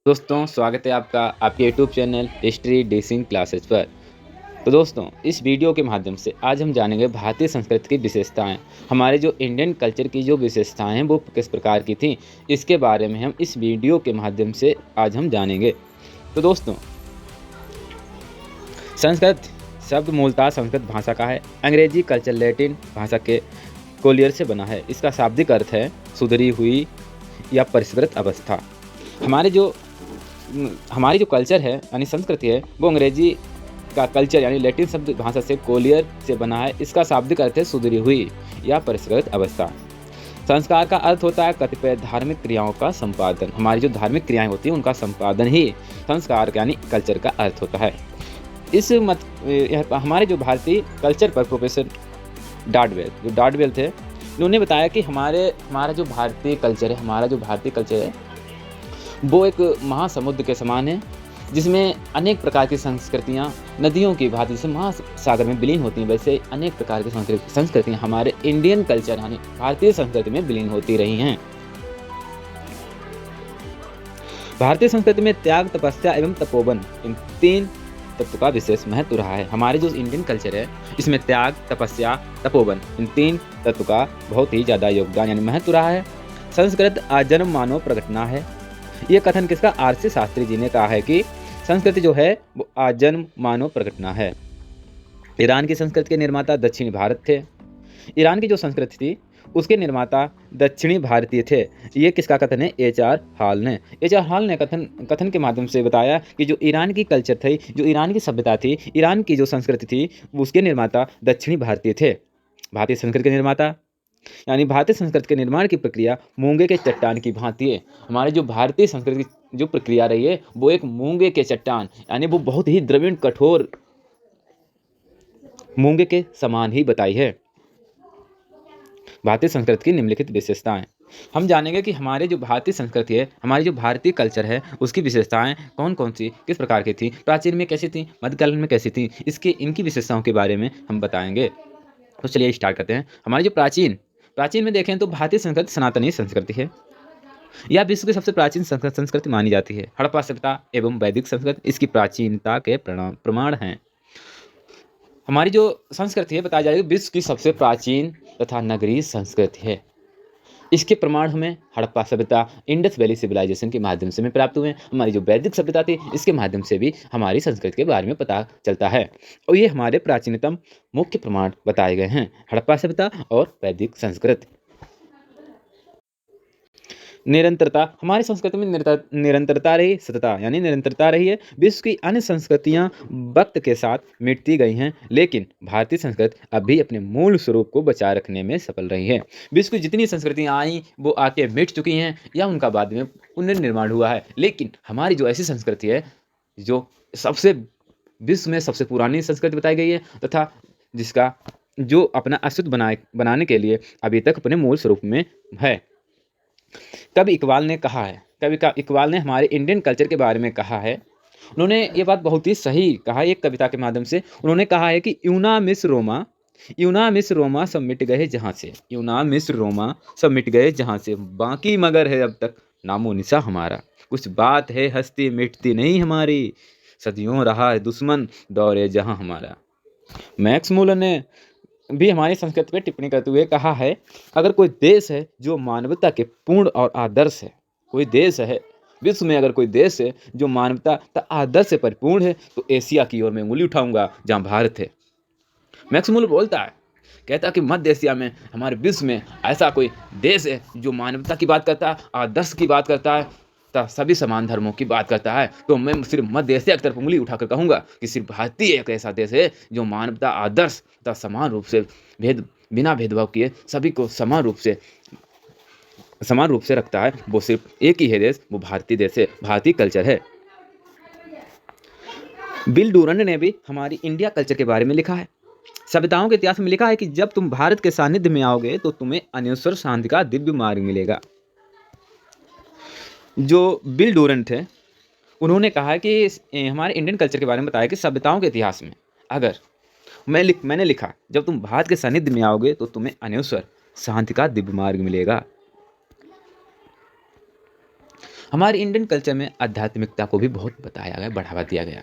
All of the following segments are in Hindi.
दोस्तों स्वागत है आपका आपके YouTube channel history dashing classes पर। तो दोस्तों इस वीडियो के माध्यम से आज हम जानेंगे भारतीय संस्कृति की विशेषताएं। हमारे जो इंडियन कल्चर की जो विशेषताएं हैं वो किस प्रकार की थी, इसके बारे में हम इस वीडियो के माध्यम से आज हम जानेंगे। तो दोस्तों संस्कृत शब्द मूलतः संस्कृत भाषा का है। अंग्रेजी कल्चर लैटिन भाषा के कोलियर से बना है। इसका शाब्दिक अर्थ है सुधरी हुई या परिष्कृत अवस्था। हमारे जो हमारी जो कल्चर है यानी संस्कृति है वो अंग्रेजी का कल्चर यानी लैटिन शब्द भाषा से कोलियर से बना है। इसका शाब्दिक अर्थ है सुधरी हुई या परिष्कृत अवस्था। संस्कार का अर्थ होता है कतिपय धार्मिक क्रियाओं का संपादन। हमारी जो धार्मिक क्रियाएं होती हैं उनका संपादन ही संस्कार यानी कल्चर का अर्थ होता है। इस मत हमारे जो भारतीय कल्चर पर प्रोफेसर डार्डवेल थे, उन्होंने बताया कि हमारा जो भारतीय कल्चर है वो एक महासमुद्र के समान है, जिसमें अनेक प्रकार की संस्कृतियाँ नदियों की भांति जैसे महासागर में विलीन होती हैं, वैसे अनेक प्रकार की संस्कृतियाँ हमारे इंडियन कल्चर यानी भारतीय संस्कृति में विलीन होती रही हैं। भारतीय संस्कृति में त्याग, तपस्या एवं तपोवन इन तीन तत्व का विशेष महत्व रहा है। हमारे जो इंडियन कल्चर है इसमें त्याग, तपस्या, तपोवन इन तीन तत्व का बहुत ही ज़्यादा योगदान यानी महत्व रहा है। संस्कृत आजन्म मानव प्रघटना है। ये कथन किसका? आर.सी. शास्त्री जी ने कहा है कि संस्कृति जो है वो आजन्म मानव प्रघटना है। ईरान की संस्कृति के निर्माता दक्षिणी भारत थे। ईरान की जो संस्कृति थी उसके निर्माता दक्षिणी भारतीय थे। ये किसका कथन है? एच.आर. हॉल ने कथन के माध्यम से बताया कि जो ईरान की कल्चर थी, जो ईरान की सभ्यता थी, ईरान की जो संस्कृति थी उसके निर्माता दक्षिणी भारतीय थे। भारतीय संस्कृति के निर्माता यानी भारतीय संस्कृति के निर्माण की प्रक्रिया मूंगे के चट्टान की भांति है। हमारी जो भारतीय संस्कृति की जो प्रक्रिया रही है वो एक मूंगे के चट्टान यानी वो बहुत ही द्रविण कठोर मूंगे के समान ही बताई है। भारतीय संस्कृति की निम्नलिखित विशेषताएं हम जानेंगे कि हमारे जो भारतीय संस्कृति है, हमारी जो भारतीय कल्चर है उसकी विशेषताएं कौन कौन सी किस प्रकार की थी, प्राचीन में कैसी थी, मध्यकाल में कैसी थी, इनकी विशेषताओं के बारे में हम बताएंगे। तो चलिए स्टार्ट करते हैं। हमारी जो प्राचीन में देखें तो भारतीय संस्कृति सनातनी संस्कृति है। यह विश्व की सबसे प्राचीन संस्कृति मानी जाती है। हड़प्पा सभ्यता एवं वैदिक संस्कृति इसकी प्राचीनता के प्रमाण हैं। हमारी जो संस्कृति है बताया जाएगा विश्व की सबसे प्राचीन तथा नगरीय संस्कृति है। इसके प्रमाण हमें हड़प्पा सभ्यता, इंडस वैली सिविलाइजेशन के माध्यम से हमें प्राप्त हुए। हमारी जो वैदिक सभ्यता थी इसके माध्यम से भी हमारी संस्कृति के बारे में पता चलता है और ये हमारे प्राचीनतम मुख्य प्रमाण बताए गए हैं, हड़प्पा सभ्यता और वैदिक संस्कृति। निरंतरता हमारी संस्कृति में निरंतरता रही, सतता यानी निरंतरता रही है। विश्व की अन्य संस्कृतियां वक्त के साथ मिटती गई हैं, लेकिन भारतीय संस्कृति अभी अपने मूल स्वरूप को बचाए रखने में सफल रही है। विश्व की जितनी संस्कृतियां आई वो आके मिट चुकी हैं या उनका बाद में पुनर्निर्माण हुआ है, लेकिन हमारी जो ऐसी संस्कृति है जो विश्व में सबसे पुरानी संस्कृति बताई गई है तथा जिसका जो अपना अस्तित्व बनाने के लिए अभी तक अपने मूल स्वरूप में है। कवि इकबाल ने हमारे इंडियन कल्चर के बारे में कहा है। उन्होंने ये बात बहुत ही सही कहा एक कविता के माध्यम से। उन्होंने कहा है कि यूना मिस रोमा सब मिट गए जहाँ से, यूना मिस रोमा सब मिट गए जहाँ से, बाकी मगर है अब तक नामो निशा हमारा। कुछ बात है हस्ती मिटती नहीं हमारी, सदियों रहा है दुश्मन दौरे जहाँ हमारा। मैक्स मूलर ने भी हमारी संस्कृति पर टिप्पणी करते हुए कहा है, अगर कोई देश है जो मानवता के पूर्ण और आदर्श है, कोई देश है विश्व में, अगर कोई देश है जो मानवता तथा आदर्श से परिपूर्ण है तो एशिया की ओर मैं उंगली उठाऊंगा जहां भारत है। मैक्स मूलर बोलता है, कहता कि मध्य एशिया में, हमारे विश्व में ऐसा कोई देश है जो मानवता की बात करता है, आदर्श की बात करता है, सभी समान धर्मों की बात करता है, तो मैं सिर्फ मध्य एशिया की तरफ उंगली उठाकर कहूंगा कि सिर्फ भारतीय एक ऐसा देश है जो मानवता, आदर्श तथा समान रूप से बिना भेदभाव किए सभी को समान रूप से रखता है। वो सिर्फ एक ही है देश, वो भारतीय देश है, भारतीय कल्चर है। बिल डूरन ने भी हमारी इंडिया कल्चर के बारे में लिखा है। सभ्यताओं के इतिहास में लिखा है कि जब तुम भारत के सानिध्य में आओगे तो तुम्हें अनश्वर शांति का दिव्य मार्ग मिलेगा। जो बिल डूरन थे उन्होंने कहा कि हमारे इंडियन कल्चर के बारे में बताया कि सभ्यताओं के इतिहास में अगर मैंने लिखा जब तुम भारत के सानिध्य में आओगे तो तुम्हें अनश्वर शांति का दिव्य मार्ग मिलेगा। हमारे इंडियन कल्चर में आध्यात्मिकता को भी बहुत बताया गया, बढ़ावा दिया गया।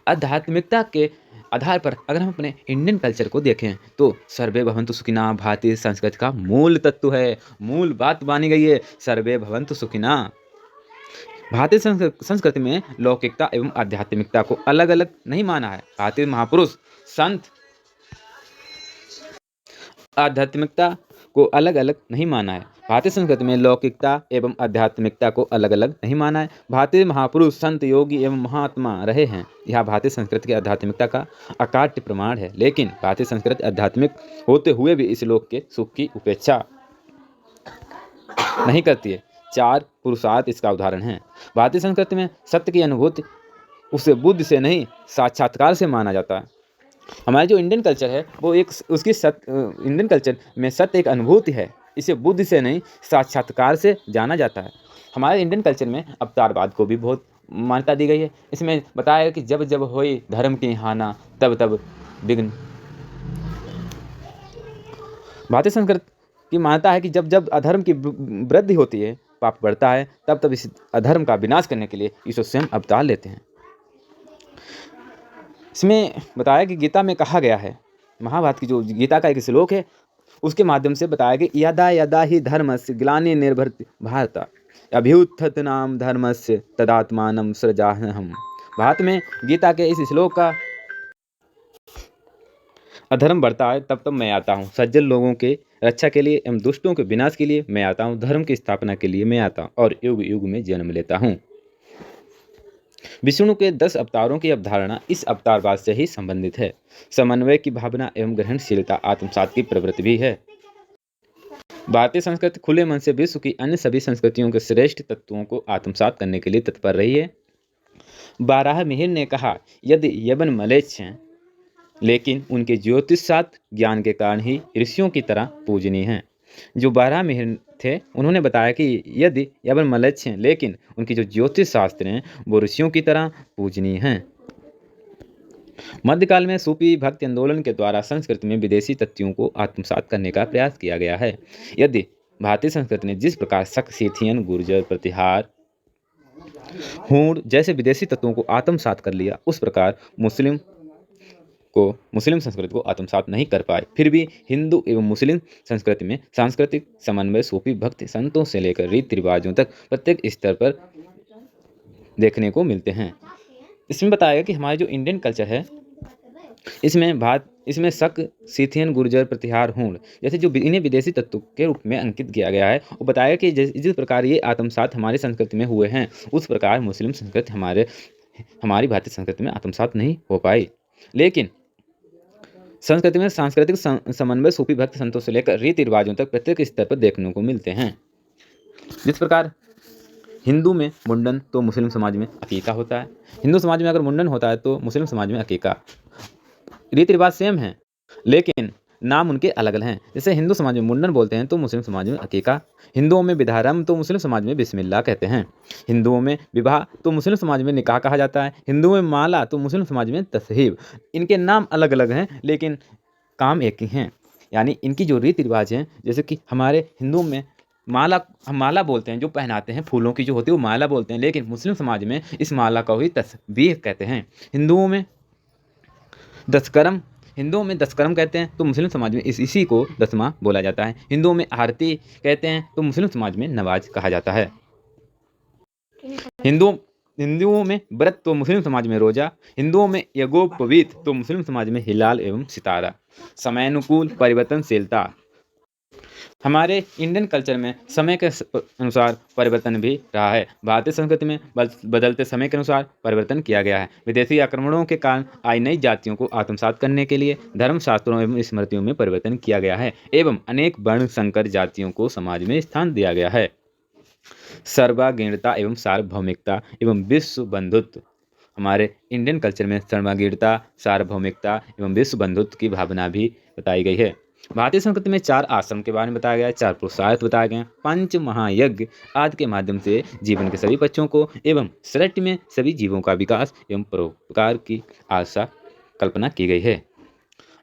आध्यात्मिकता के आधार पर अगर हम अपने इंडियन कल्चर को देखें तो सर्वे भवन्तु सुखिनः भारतीय संस्कृति का मूल तत्व है, मूल बात मानी गई है, सर्वे भवन्तु सुखिनः। भारतीय संस्कृति में लौकिकता एवं आध्यात्मिकता को अलग-अलग नहीं माना है। भारतीय महापुरुष संत आध्यात्मिकता को अलग-अलग नहीं माना है। भारतीय संस्कृति में लौकिकता एवं आध्यात्मिकता को अलग-अलग नहीं माना है। भारतीय महापुरुष संत, योगी एवं महात्मा रहे हैं। यह भारतीय संस्कृति की आध्यात्मिकता का अकाट्य प्रमाण है। लेकिन भारतीय संस्कृति आध्यात्मिक होते हुए भी इस लोक के सुख की उपेक्षा नहीं करती है। 4 पुरुषार्थ इसका उदाहरण है। भारतीय संस्कृति में सत्य की अनुभूति उसे बुद्धि से नहीं, साक्षात्कार से माना जाता है। हमारा जो इंडियन कल्चर है वो एक उसकी इंडियन कल्चर में सत्य एक अनुभूति है, इसे बुद्धि से नहीं साक्षात्कार से जाना जाता है। हमारे इंडियन कल्चर में अवतारवाद को भी बहुत मान्यता दी गई है। इसमें बताया है कि जब जब होई धर्म की हाना तब तब विघ्न। भारतीय संस्कृति की मान्यता है कि जब जब अधर्म की वृद्धि होती है, पाप बढ़ता है, तब तब इस अधर्म का विनाश करने के लिए ईश्वर स्वयं अवतार लेते हैं। इसमें बताया कि गीता में कहा गया है, महाभारत की जो गीता का एक श्लोक है उसके माध्यम से बताया कि यदा यदा ही धर्मस्य ग्लानिर्भरति भारत अभ्युत्थानां धर्मस्य तदात्मानं सृजाम्यहम्। भारत में गीता के इस श्लोक का अधर्म बढ़ता है तब तब मैं आता हूँ, सज्जन लोगों के रक्षा के लिए एवं दुष्टों के विनाश के लिए मैं आता हूँ, धर्म की स्थापना के लिए मैं आता हूँ और युग युग में जन्म लेता हूँ। विष्णु के 10 अवतारों की अवधारणा इस अवतारवाद से ही संबंधित है। समन्वय की भावना एवं ग्रहणशीलता आत्मसात की प्रवृत्ति भी है। भारतीय संस्कृति खुले मन से विश्व की अन्य सभी संस्कृतियों के श्रेष्ठ तत्वों को आत्मसात करने के लिए तत्पर रही है। बाराहमिहिर ने कहा, यदि यवन मलेच्छ हैं, लेकिन उनके ज्योतिषशास्त्र ज्ञान के कारण ही ऋषियों की तरह पूजनीय हैं। जो बाराहमिहिर थे उन्होंने बताया कि यदि यवन मलेच्छ हैं, लेकिन उनकी जो ज्योतिष शास्त्र हैं वो ऋषियों की तरह पूजनीय हैं। मध्यकाल में सूफी भक्ति आंदोलन के द्वारा संस्कृति में विदेशी तत्वों को आत्मसात करने का प्रयास किया गया है। यदि भारतीय संस्कृति ने जिस प्रकार शक, सीथियन, गुर्जर, प्रतिहार, हूण जैसे विदेशी तत्वों को आत्मसात कर लिया, उस प्रकार मुस्लिम संस्कृति को आत्मसात नहीं कर पाए। फिर भी हिंदू एवं मुस्लिम संस्कृति में सांस्कृतिक समन्वय सूफी भक्ति संतों से लेकर रीति रिवाजों तक प्रत्येक स्तर पर देखने को मिलते हैं। इसमें बताया कि हमारा जो इंडियन कल्चर है इसमें शक, सीथियन, गुर्जर, प्रतिहार, हूण जैसे जो इन्हें विदेशी तत्व के रूप में अंकित किया गया है, वो बताया कि जिस प्रकार ये आत्मसात हमारी संस्कृति में हुए हैं, उस प्रकार मुस्लिम संस्कृति हमारी भारतीय संस्कृति में आत्मसात नहीं हो पाई। लेकिन संस्कृति में सांस्कृतिक समन्वय सूफी भक्त संतों से लेकर रीति रिवाजों तक प्रत्येक स्तर पर देखने को मिलते हैं। जिस प्रकार हिंदू में मुंडन तो मुस्लिम समाज में अकीका होता है, हिंदू समाज में अगर मुंडन होता है तो मुस्लिम समाज में अकीका। रीति रिवाज सेम हैं लेकिन नाम उनके अलग अलग हैं। जैसे हिंदू समाज में मुंडन बोलते हैं तो मुस्लिम समाज में अकीका, हिंदुओं में विधारंभ तो मुस्लिम समाज में बिस्मिल्लाह कहते हैं, हिंदुओं में विवाह तो मुस्लिम समाज में निकाह कहा जाता है, हिंदुओं में माला तो मुस्लिम समाज में तस्हीब। इनके नाम अलग अलग हैं लेकिन काम एक ही हैं। यानी इनकी जो रीति रिवाज हैं, जैसे कि हमारे हिंदुओं में हम माला बोलते हैं, जो पहनाते हैं फूलों की जो होती है वो माला बोलते हैं, लेकिन मुस्लिम समाज में इस माला को ही तस्बीह कहते हैं। हिंदुओं में दशकर्म कहते हैं तो मुस्लिम समाज में इसी को दसवां बोला जाता है। हिंदुओं में आरती कहते हैं तो मुस्लिम समाज में नवाज कहा जाता है। हिंदुओं में व्रत तो मुस्लिम समाज में रोजा, हिंदुओं में यज्ञोपवीत तो मुस्लिम समाज में हिलाल एवं सितारा। समयानुकूल परिवर्तनशीलता, हमारे इंडियन कल्चर में समय के अनुसार परिवर्तन भी रहा है। भारतीय संस्कृति में बदलते समय के अनुसार परिवर्तन किया गया है। विदेशी आक्रमणों के कारण आई नई जातियों को आत्मसात करने के लिए धर्मशास्त्रों एवं स्मृतियों में परिवर्तन किया गया है एवं अनेक वर्ण संकर जातियों को समाज में स्थान दिया गया है। सर्वागीणता एवं सार्वभौमिकता एवं विश्व बंधुत्व, हमारे इंडियन कल्चर में सर्वागीणता, सार्वभौमिकता एवं विश्व बंधुत्व की भावना भी बताई गई है। भारतीय संस्कृति में 4 आश्रम के बारे में बताया गया है, 4 पुरुषार्थ बताए गए हैं, 5 महायज्ञ आदि के माध्यम से जीवन के सभी पक्षों को एवं सृष्टि में सभी जीवों का विकास एवं परोपकार की आशा कल्पना की गई है।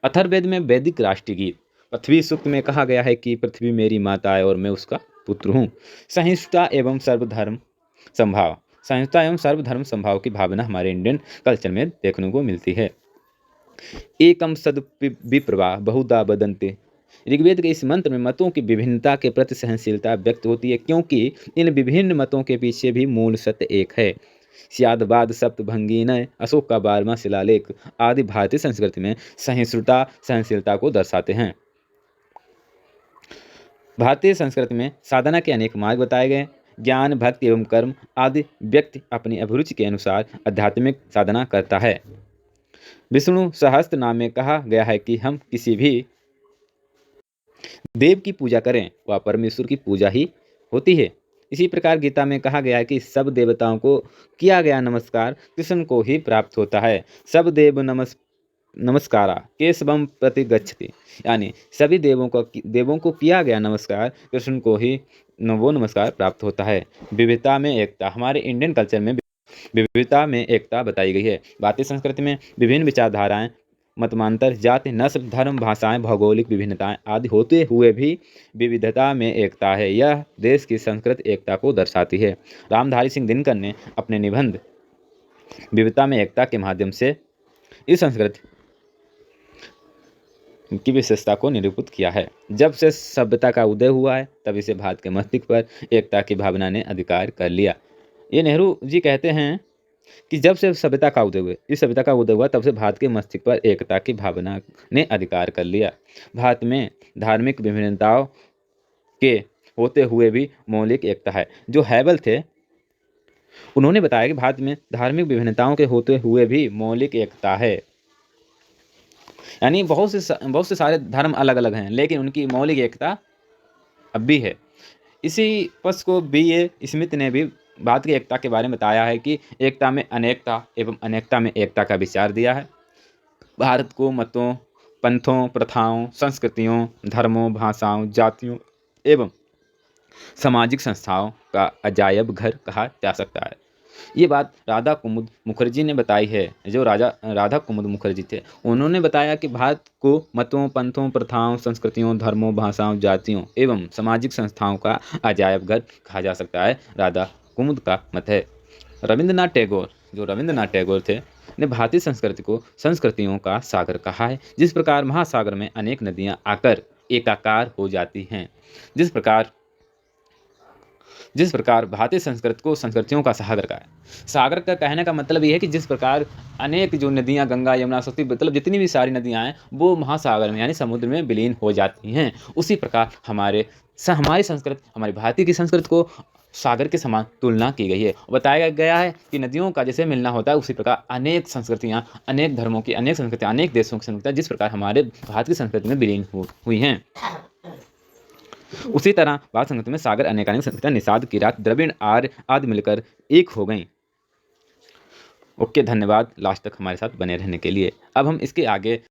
अथर्ववेद में वैदिक राष्ट्रीय गीत पृथ्वी सूक्त में कहा गया है कि पृथ्वी मेरी माता है और मैं उसका पुत्र हूँ। सहिष्णुता एवं सर्वधर्म संभाव, सहिष्णुता एवं सर्वधर्म संभाव की भावना हमारे इंडियन कल्चर में देखने को मिलती है। एकम सद विप्रवा बहुधा बदन्ते। ऋग्वेद के इस मंत्र में मतों की विभिन्नता के प्रति सहनशीलता व्यक्त होती है, क्योंकि इन विभिन्न मतों के पीछे भी मूल सत्य एक है। स्यादवाद सप्तभंगी ने अशोक का 12वां शिलालेख आदि भारतीय संस्कृति में सहिष्णुता सहनशीलता को दर्शाते हैं। भारतीय संस्कृति में साधना के अनेक मार्ग बताए गए। ज्ञान, भक्ति एवं कर्म आदि व्यक्ति अपनी अभिरुचि के अनुसार आध्यात्मिक साधना करता है। विष्णु सहस्त्र नाम में कहा गया है कि हम किसी भी देव की पूजा करें, वह परमेश्वर की पूजा ही होती है। इसी प्रकार गीता में कहा गया है कि सब देवताओं को किया गया नमस्कार कृष्ण को ही प्राप्त होता है। सब देव नमस्कारा केशवम प्रति गच्छति, यानी सभी देवों को किया गया नमस्कार कृष्ण को ही वो नमस्कार प्राप्त होता है। विविधता में एकता, हमारे इंडियन कल्चर में विविधता में एकता बताई गई है। भारतीय संस्कृति में विभिन्न विचारधाराएं, मतमांतर, जाति, नस्ल, धर्म, भाषाएं, भौगोलिक विभिन्नताएं आदि होते हुए भी विविधता में एकता है। यह देश की सांस्कृतिक एकता को दर्शाती है। रामधारी सिंह दिनकर ने अपने निबंध विविधता में एकता के माध्यम से इस संस्कृति की विशेषता को निरूपित किया है। जब से सभ्यता का उदय हुआ है, तभी से भारत के मस्तिष्क पर एकता की भावना ने अधिकार कर लिया। ये नेहरू जी कहते हैं कि जब से सभ्यता का उदय हुआ तब से भारत के मस्तिष्क पर एकता की भावना ने अधिकार कर लिया। भारत में धार्मिक विभिन्नताओं के होते हुए भी मौलिक एकता है। जो हैबल थे, उन्होंने बताया कि भारत में धार्मिक विभिन्नताओं के होते हुए भी मौलिक एकता है, यानी बहुत से सारे धर्म अलग अलग हैं, लेकिन उनकी मौलिक एकता अब भी है। इसी पक्ष को B.A. स्मिथ ने भी भारत की एकता के बारे में बताया है कि एकता में अनेकता एवं अनेकता में एकता का विचार दिया है। भारत को मतों, पंथों, प्रथाओं, संस्कृतियों, धर्मों, भाषाओं, जातियों एवं सामाजिक संस्थाओं का अजायब घर कहा जा सकता है। ये बात राधा कुमुद मुखर्जी ने बताई है। जो राधा कुमुद मुखर्जी थे, उन्होंने बताया कि भारत को मतों, पंथों, प्रथाओं, संस्कृतियों, धर्मों, भाषाओं, जातियों एवं सामाजिक संस्थाओं का अजायब घर कहा जा सकता है। राधा कुमुद का मत है। रविंद्रनाथ टैगोर थे, ने भारतीय संस्कृति को संस्कृतियों का सागर कहा है। जिस प्रकार महासागर में अनेक नदियां आकर एकाकार हो जाती हैं, जिस प्रकार भारतीय संस्कृति को संस्कृतियों का सागर का है। सागर का कहने का मतलब ये है कि जिस प्रकार अनेक जो नदियां, गंगा, यमुना, सरस्वती, मतलब जितनी भी सारी नदियां हैं, वो महासागर में यानी समुद्र में विलीन हो जाती हैं। उसी प्रकार हमारी संस्कृति, हमारी भारतीय की संस्कृति को सागर के समान तुलना की गई है। बताया गया है कि नदियों का जैसे मिलना होता है, उसी प्रकार अनेक संस्कृतियाँ, अनेक धर्मों की अनेक संस्कृतियाँ, अनेक देशों की संस्कृतियाँ जिस प्रकार हमारे भारत की संस्कृति में विलीन हुई हैं, उसी तरह भारत संस्कृति में सागर अनेकानेक संस्कृतियाँ निषाद, किरात, द्रविड़, आर्य आदि मिलकर एक हो गई। ओके, धन्यवाद लास्ट तक हमारे साथ बने रहने के लिए। अब हम इसके आगे